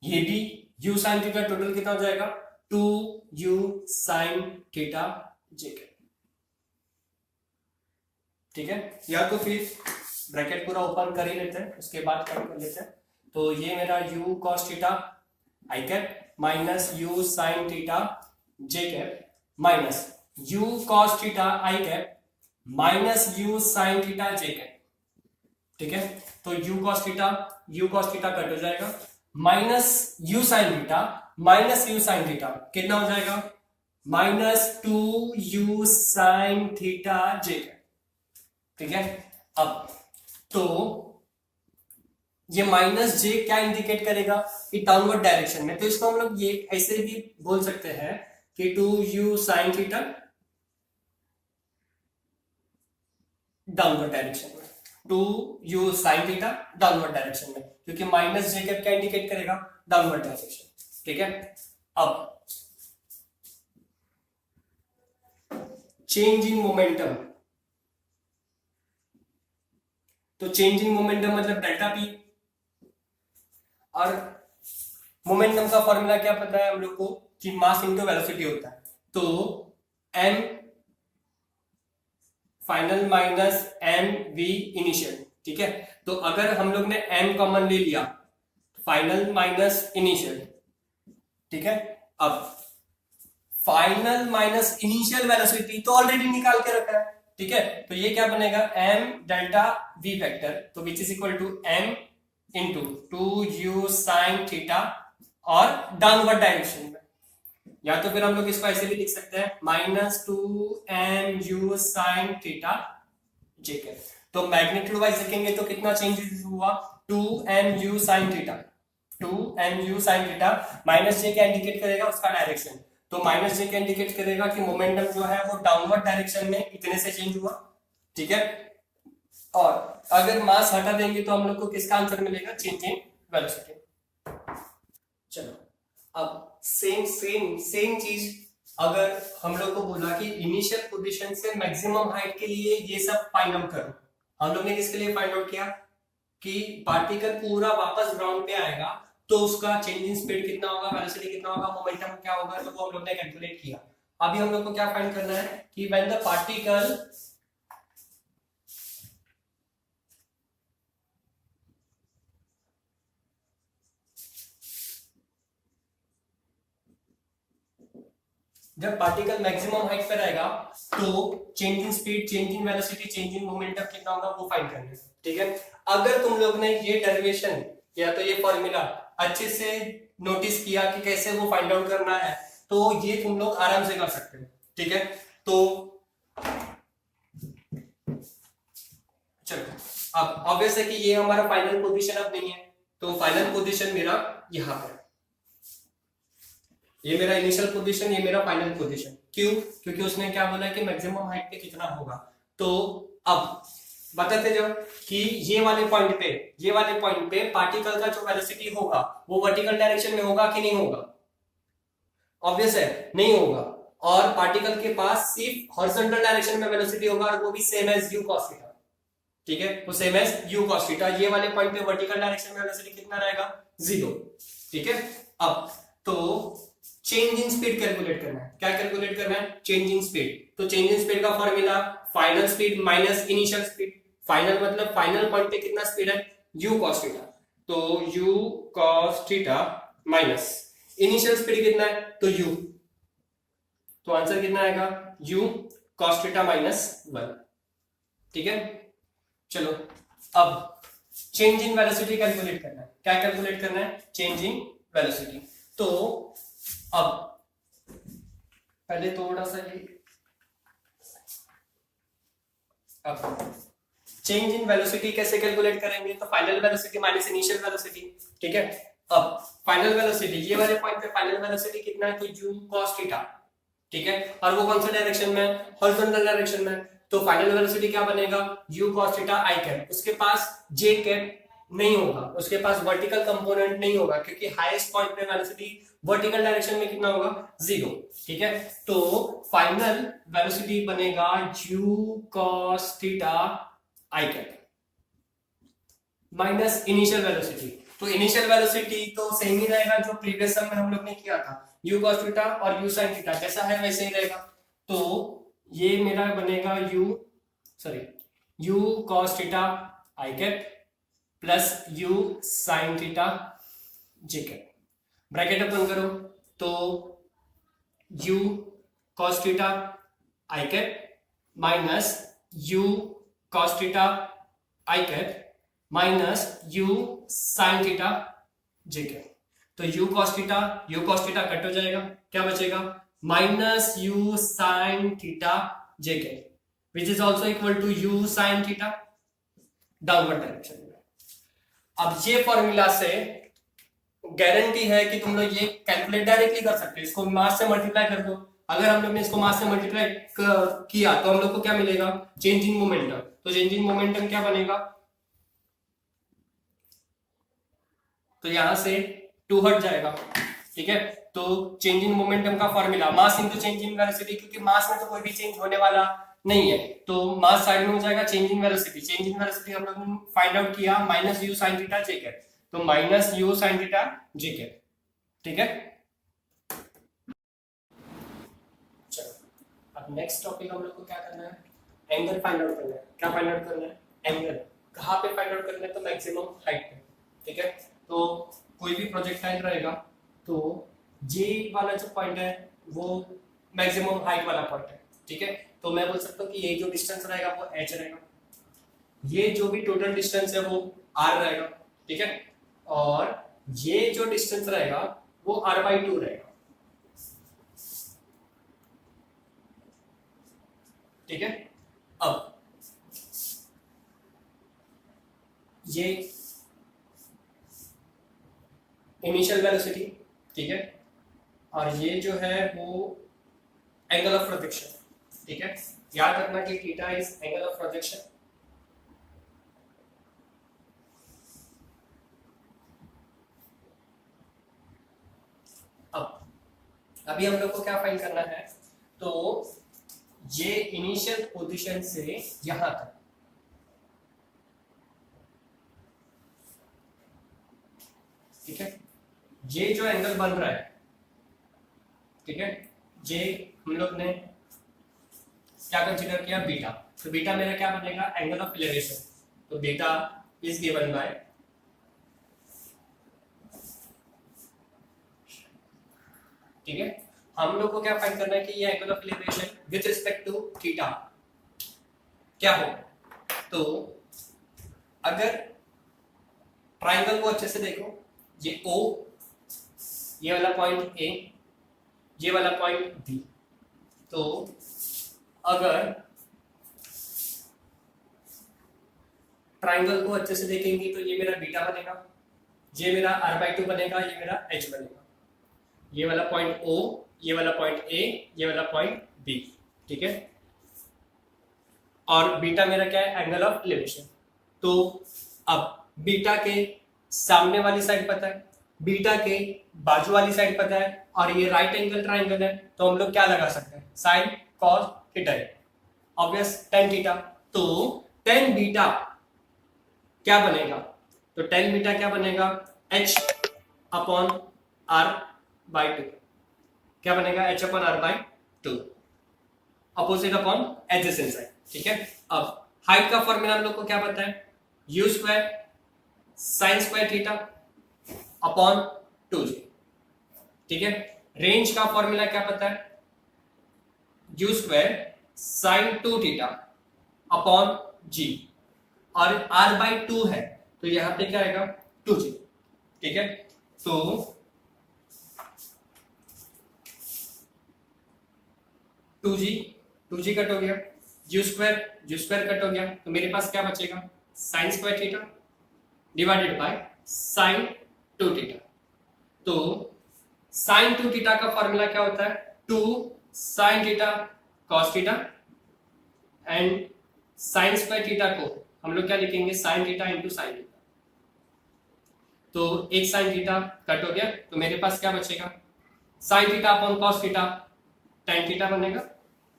ये भी u sin थीटा टोटल कितना हो जाएगा 2u sin थीटा j के। ठीक है, या तो फिर ब्रैकेट पूरा ओपन कर ही लेते हैं, उसके बाद कट कर लेते हैं। तो ये मेरा u cos theta i cap minus u sin theta j cap minus u cos theta i cap minus u sin theta j cap. ठीक है, तो u cos थीटा कट हो जाएगा, minus u sin theta minus u sin theta कितना हो जाएगा, minus 2u sin theta j cap. ठीक है, अब तो ये माइनस जे क्या इंडिकेट करेगा कि डाउनवर्ड डायरेक्शन में, तो इसको हम लोग ये ऐसे भी बोल सकते हैं कि 2u sin theta downward direction में, 2u sin theta downward direction में, क्योंकि माइनस जे क्या इंडिकेट करेगा, डाउनवर्ड डायरेक्शन। ठीक है, अब चेंज इन मोमेंटम, तो चेंज इन मोमेंटम मतलब डेल्टा पी, और मोमेंटम का फॉर्मूला क्या पता है हम लोग को कि मास इनटू वेलोसिटी होता है, तो m final minus m v initial. ठीक है, तो अगर हम लोग ने m कॉमन ले लिया, फाइनल माइनस इनिशियल। ठीक है, अब फाइनल माइनस इनिशियल वेलोसिटी तो ऑलरेडी निकाल के रखा है। ठीक है, तो ये क्या बनेगा, m डेल्टा v वेक्टर, तो which is equal to m into 2u sin theta और डाउनवर्ड डायरेक्शन में, या तो फिर हम लोग इसको ऐसे भी लिख सकते हैं माइनस 2mu sin थीटा जे के। तो मैग्नीट्यूड वाइज देखेंगे तो कितना चेंजेस हुआ, 2mu sin theta, 2mu sin theta, minus j क्या इंडिकेट करेगा, उसका डायरेक्शन, तो माइनस जे क्या इंडिकेट करेगा कि मोमेंटम जो है वो डाउनवर्ड डायरेक्शन में इतने से चेंज हुआ। ठीक है, और अगर मास हटा देंगे तो हम लोग को किसका आंसर मिलेगा, चेंज इन वेलोसिटी। चलो, अब सेम चीज अगर हम लोग को बोला कि इनिशियल पोजीशन से मैक्सिमम हाइट के लिए ये सब फाइंड आउट करो, हम लोग ने किसके लिए फाइंड आउट किया कि पार्टिकल पूरा वापस ग्राउंड पे आएगा तो उसका चेंज इन स्पीड कितना होगा, वेलोसिटी कितना होगा, मोमेंटम क्या होगा, तो वो हम लोग ने कैलकुलेट किया। अभी हम लोग को क्या फाइंड करना है कि व्हेन द पार्टिकल जब पार्टिकल मैक्सिमम हाइट पर रहेगा तो change in speed, change in velocity, change in momentum कितना होगा वो फाइंड करना है। ठीक है, अगर तुम लोग ने ये डेरिवेशन या तो ये फॉर्मूला अच्छे से नोटिस किया कि कैसे वो फाइंड आउट करना है, तो ये तुम लोग आराम से कर सकते हो। ठीक है, तो चलो, अब ऑब्वियस है कि ये हमारा फाइनल पोजीशन अब नहीं है, तो फाइनल पोजीशन मेरा यहाँ पर, ये मेरा इनिशियल पोजीशन, ये मेरा फाइनल पोजीशन। क्यों, क्योंकि उसने क्या बोला कि मैक्सिमम हाइट पे कितना होगा। तो अब बताते जाओ कि ये वाले पॉइंट पे पार्टिकल का जो वेलोसिटी होगा वो वर्टिकल डायरेक्शन में होगा कि नहीं होगा, ऑब्वियस है नहीं होगा, और पार्टिकल के पास सिर्फ हॉरिजॉन्टल डायरेक्शन में वेलोसिटी होगा, और वो भी same as u cos theta. ठीक है, वो same as u cos theta, ये वाले पॉइंट पे वर्टिकल डायरेक्शन में वेलोसिटी कितना रहेगा, 0। ठीक है, अब तो चेंज इन स्पीड कैलकुलेट करना है, क्या कैलकुलेट करना है, चेंज इन स्पीड। तो चेंज इन स्पीड का formula final speed minus initial speed, final मतलब फाइनल पॉइंट पे कितना स्पीड है, u cos थीटा, तो u cos theta minus initial speed कितना है, तो u, तो आंसर कितना आएगा, u cos थीटा माइनस 1। ठीक है, चलो, अब चेंज इन वेलोसिटी कैलकुलेट करना है, क्या कैलकुलेट करना है, चेंज इन वेलोसिटी। तो अब पहले थोड़ा सा ये, अब चेंज इन वेलोसिटी कैसे कैलकुलेट करेंगे, तो final velocity minus initial velocity. ठीक है, अब फाइनल वेलोसिटी, ये वाले पॉइंट पे फाइनल वेलोसिटी कितना है, तो u cos थीटा। ठीक है, और वो कौन सा डायरेक्शन में, हॉरिजॉन्टल डायरेक्शन में, तो फाइनल वेलोसिटी क्या बनेगा, u cos theta i cap, उसके पास j कैप नहीं होगा, उसके पास वर्टिकल कंपोनेंट नहीं होगा, क्योंकि हाईएस्ट पॉइंट पे वेलोसिटी वर्टिकल डायरेक्शन में कितना होगा, 0। ठीक है, तो फाइनल वेलोसिटी बनेगा u cos theta i cap minus initial velocity. तो इनिशियल वेलोसिटी तो सेम ही रहेगा जो प्रीवियस सम में हम लोग ने किया था, u cos थीटा और u sin थीटा जैसा है वैसे ही रहेगा। तो ये मेरा बनेगा u cos theta i cap plus u sine theta j cap, bracket open करो तो u cos theta i cap minus u cos theta i cap minus u sine theta j cap. तो यू कॉस थीटा कट हो जाएगा, क्या बचेगा minus u sine theta j cap which is also equal to u sine theta downward direction में। अब ये formula से guarantee है कि तुम लोग ये कैलकुलेट डायरेक्टली कर सकते हो, इसको मास से मल्टीप्लाई कर दो। अगर हम लोग ने इसको मास से मल्टीप्लाई किया तो हम लोग को क्या मिलेगा, चेंज इन मोमेंटम। तो चेंज इन मोमेंटम क्या बनेगा, तो यहां से 2 हट जाएगा, ठीक है। तो चेंज इन मोमेंटम का formula mass into change in velocity, क्योंकि मास में तो कोई भी चेंज होने वाला नहीं है तो मास साइड में हो जाएगा change in velocity. Change in velocity हम लोग ने फाइंड आउट किया minus u sine theta j cap, तो minus u sine theta j cap, ठीक है। चलो अब नेक्स्ट टॉपिक हम लोग को क्या करना है, एंगल फाइंड आउट करना है। क्या फाइंड आउट करना है, एंगल कहां पे फाइंड आउट करना है, तो मैक्सिमम हाइट पे, ठीक है। तो कोई भी प्रोजेक्टाइल रहेगा तो जे वाला जो पॉइंट है वो मैक्सिमम हाइट वाला पॉइंट है, ठीक है। तो मैं बोल सकता हूँ कि ये जो डिस्टेंस रहेगा वो h रहेगा, ये जो भी टोटल डिस्टेंस है वो r रहेगा, ठीक है। और ये जो डिस्टेंस रहेगा वो r/2 रहेगा, ठीक है। अब ये इनिशियल वेलोसिटी, ठीक है, और ये जो है वो एंगल ऑफ प्रोजेक्शन, ठीक है। याद रखना कि theta is angle of projection. अब अभी हम लोग को क्या फाइंड करना है, तो ये इनिशियल पोजीशन से यहां तक, ठीक है, ये जो एंगल बन रहा है, ठीक है, ये हम लोग ने क्या कंसीडर किया, बीटा। तो बीटा मेरा क्या बनेगा, एंगल ऑफ एलिवेशन। तो बीटा इज गिवन बाय, ठीक है, हम लोग को क्या फाइंड करना है कि ये angle of elevation with respect to theta क्या हो। तो अगर ट्राइंगल को अच्छे से देखो, ये O, ये वाला पॉइंट A, ये वाला पॉइंट B, तो अगर ट्राइंगल को अच्छे से देखेंगे तो ये मेरा बीटा बनेगा, ये मेरा r/2 बनेगा, ये मेरा h बनेगा, ये वाला पॉइंट O, ये वाला पॉइंट A, ये वाला पॉइंट B, ठीक है। और बीटा मेरा क्या है, एंगल ऑफ एलिवेशन। तो अब बीटा के सामने वाली साइड पता है, बीटा के बाजू वाली साइड पता है, और ये राइट एंगल ट्राइंगल है, तो हम लोग क्या लगा सकते हैं, sine cos theta, obvious tan theta. तो tan बीटा क्या बनेगा, तो tan बीटा क्या बनेगा, h अपॉन r/2, क्या बनेगा, h upon r/2, opposite upon adjacent side, ठीक है। अब हाइट का फॉर्मूला हम लोग को क्या पता है, u square sine square theta upon 2j, ठीक है। रेंज का फॉर्मूला क्या पता है, u square sine 2 theta upon g, और r/2 है तो यहां पे क्या आएगा 2j, ठीक है। तो टू जी कट हो गया, यू स्क्वायर कट हो गया, तो मेरे पास क्या बचेगा, sine square theta divided by sign 2 theta. तो साइन 2 थीटा का फॉर्मूला क्या होता है, 2 sine theta cos theta, and sign square theta को हम लोग क्या लिखेंगे, sine theta into sine theta. तो एक साइन थीटा कट हो गया, तो मेरे पास क्या बचेगा, sine theta upon cos theta, tan theta बनेगा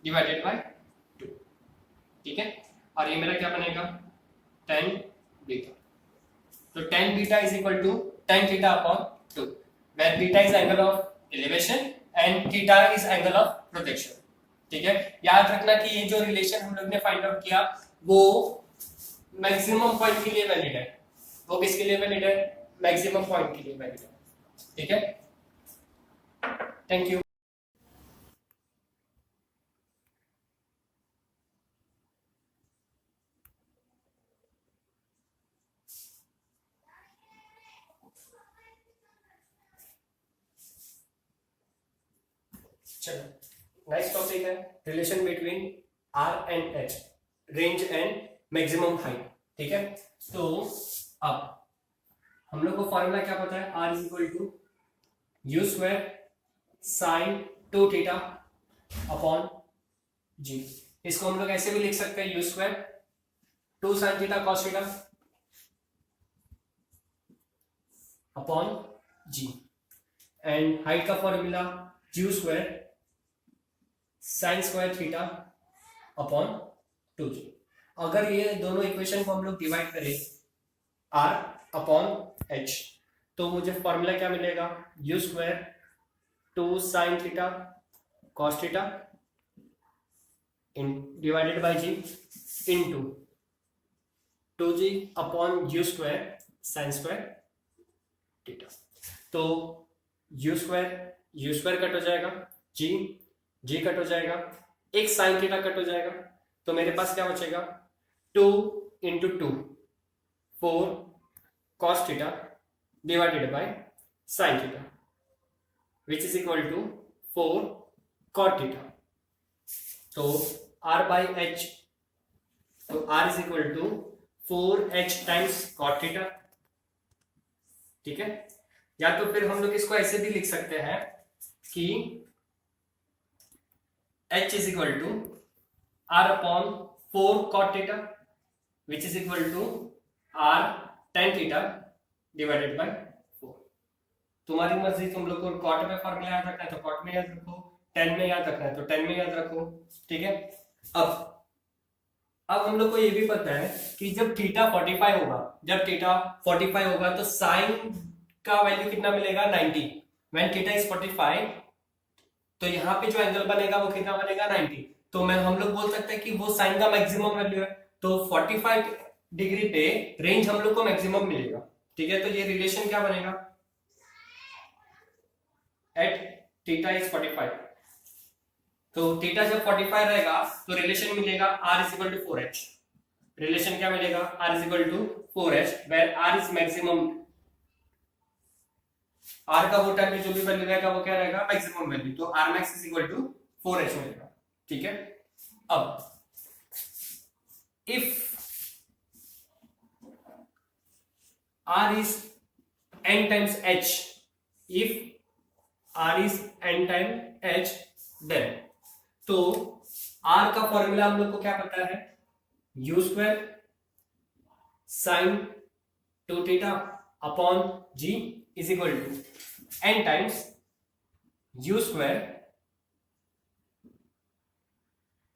डिवाइडेड बाय 2, ठीक है। और ये मेरा क्या बनेगा, tan बीटा। तो tan beta is equal to tan theta upon 2, where beta is angle of elevation and theta is angle of projection, ठीक है। याद रखना कि ये जो रिलेशन हम लोग ने फाइंड आउट किया वो मैक्सिमम पॉइंट के लिए वैलिड है, वो किसके लिए वैलिड है, मैक्सिमम पॉइंट के लिए वैलिड है, ठीक है। Thank you. चलो नेक्स्ट टॉपिक है relation between r and h, range and maximum height, ठीक है। तो अब हम लोग को फॉर्मूला क्या पता है, r is equal to u square sine 2 theta upon g. इसको हम लोग ऐसे भी लिख सकते हैं, u square 2 sine theta cos theta upon g, and height का formula u square sine square theta upon 2g। अगर ये दोनों इक्वेशन को हम लोग डिवाइड करें r अपॉन h, तो मुझे फॉर्मूला क्या मिलेगा, u square 2 sine theta cos theta divided by g into 2g upon u square sine square theta. तो यू स्क्वायर कट हो जाएगा, जी कट हो जाएगा, एक साइन थीटा कट हो जाएगा, तो मेरे पास क्या बचेगा 2 into 2 4 cos theta divided by sine theta which is equal to 4 cot theta. तो r बाई एच, तो r is equal to 4h times cot theta, ठीक है। या तो फिर हम लोग इसको ऐसे भी लिख सकते हैं कि h is equal to r upon 4 cot theta which is equal to r tan theta divided by 4। तुम्हारी मर्जी, तुम लोग को कॉट में फॉर्मूला याद रखना है तो कॉट में याद रखो, tan में याद रखना है तो tan में याद रखो, ठीक है। अब हम लोग को ये भी पता है कि जब थीटा 45 होगा, जब थीटा 45 होगा तो साइन का वैल्यू कितना मिलेगा 90। व्हेन थीटा इज 45 तो यहाँ पे जो एंगल बनेगा वो कितना बनेगा 90। तो हम लोग बोल सकते हैं कि वो साइन का मैक्सिमम वैल्यू है, तो 45 डिग्री पे रेंज हम लोग को मैक्सिमम मिलेगा, ठीक है। तो ये रिलेशन क्या बनेगा, एट थीटा इज 45, तो थीटा जब 45 रहेगा तो रिलेशन मिलेगा r is equal to 4h। Relation क्या मिलेगा, r is equal to 4h where r is maximum. r का वो टाइम में जो भी वैल्यू रहेगा वो क्या रहेगा, मैक्सिमम वैल्यू, तो r max is equal to 4h मिलेगा, ठीक है। अब if r is n times h, if r is n times h, then तो r का फॉर्मूला हम लोग को क्या पता है, u square sine 2 theta upon g is equal to n times u square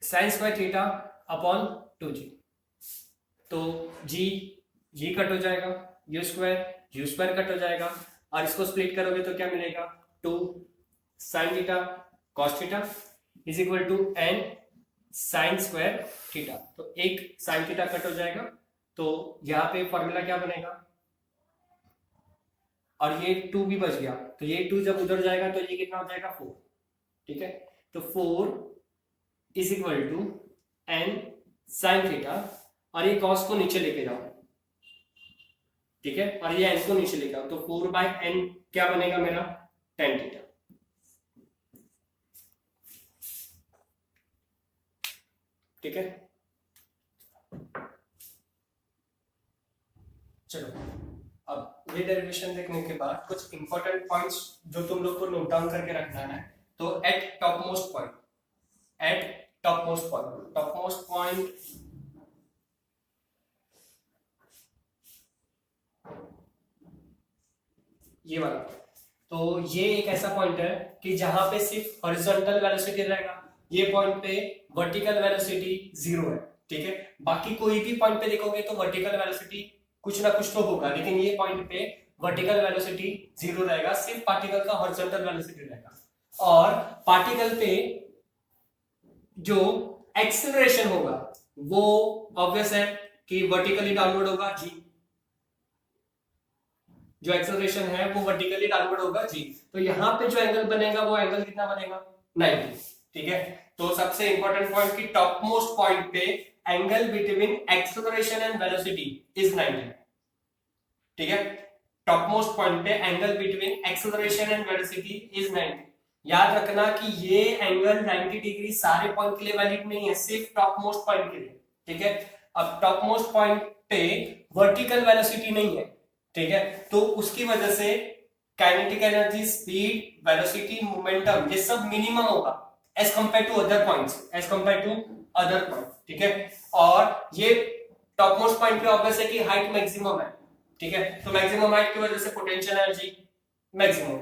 sine square theta upon 2g। तो जी cut हो जाएगा, यू स्क्वायर कट हो जाएगा, और इसको स्प्लिट करोगे तो क्या मिलेगा 2 sine theta cos theta is equal to n sine square theta. तो एक साइन थीटा कट हो जाएगा, तो यहाँ पे फॉर्मूला क्या बनेगा, और ये 2 भी बच गया, तो ये 2 जब उधर जाएगा तो ये कितना हो जाएगा 4, ठीक है। तो 4 is equal to n sine theta, और ये कॉस को नीचे लेके जाओ, ठीक है, और ये n को नीचे लेके आओ, तो 4 बाय n क्या बनेगा मेरा tan थीटा, ठीक है। चलो अब ये डेरिवेशन देखने के बाद कुछ इंपॉर्टेंट पॉइंट्स जो तुम लोग को नोट डाउन करके रखना है। तो एट टॉप मोस्ट पॉइंट ये वाला, तो ये एक ऐसा पॉइंट है कि जहां पे सिर्फ हॉरिजॉन्टल वेलोसिटी रहेगा, ये पॉइंट पे वर्टिकल वेलोसिटी 0 है, ठीक है। बाकी कोई भी पॉइंट पे देखोगे तो वर्टिकल वेलोसिटी कुछ ना कुछ तो होगा, लेकिन ये पॉइंट पे वर्टिकल वेलोसिटी 0 रहेगा, सिर्फ पार्टिकल का हॉरिजॉन्टल वेलोसिटी रहेगा। और पार्टिकल पे जो एक्सेलरेशन होगा वो ऑब्वियस है कि वर्टिकली डाउनवर्ड होगा जी, जो एक्सेलरेशन है वो वर्टिकली डाउनवर्ड होगा जी। तो यहाँ पे जो एंगल बनेगा वो एंगल कितना बनेगा 90, ठीक है। तो सबसे इंपॉर्टेंट पॉइंट की टॉप मोस्ट पॉइंट पे angle between acceleration and velocity is 90, ठीक है। टॉप मोस्ट पॉइंट पे angle between acceleration and velocity is 90। याद रखना कि ये एंगल 90 डिग्री सारे पॉइंट के लिए वैलिड नहीं है, सिर्फ टॉप मोस्ट पॉइंट के लिए, ठीक है। अब टॉप मोस्ट पॉइंट पे वर्टिकल वेलोसिटी नहीं है, ठीक है, तो उसकी वजह से kinetic energy, speed, velocity, momentum ये सब मिनिमम होगा as compare to other points, as compare to other point, ठीक है। और ये टॉप मोस्ट पॉइंट पे ऑब्वियस है कि हाइट मैक्सिमम है, ठीक है, तो मैक्सिमम हाइट की वजह से पोटेंशियल एनर्जी मैक्सिमम,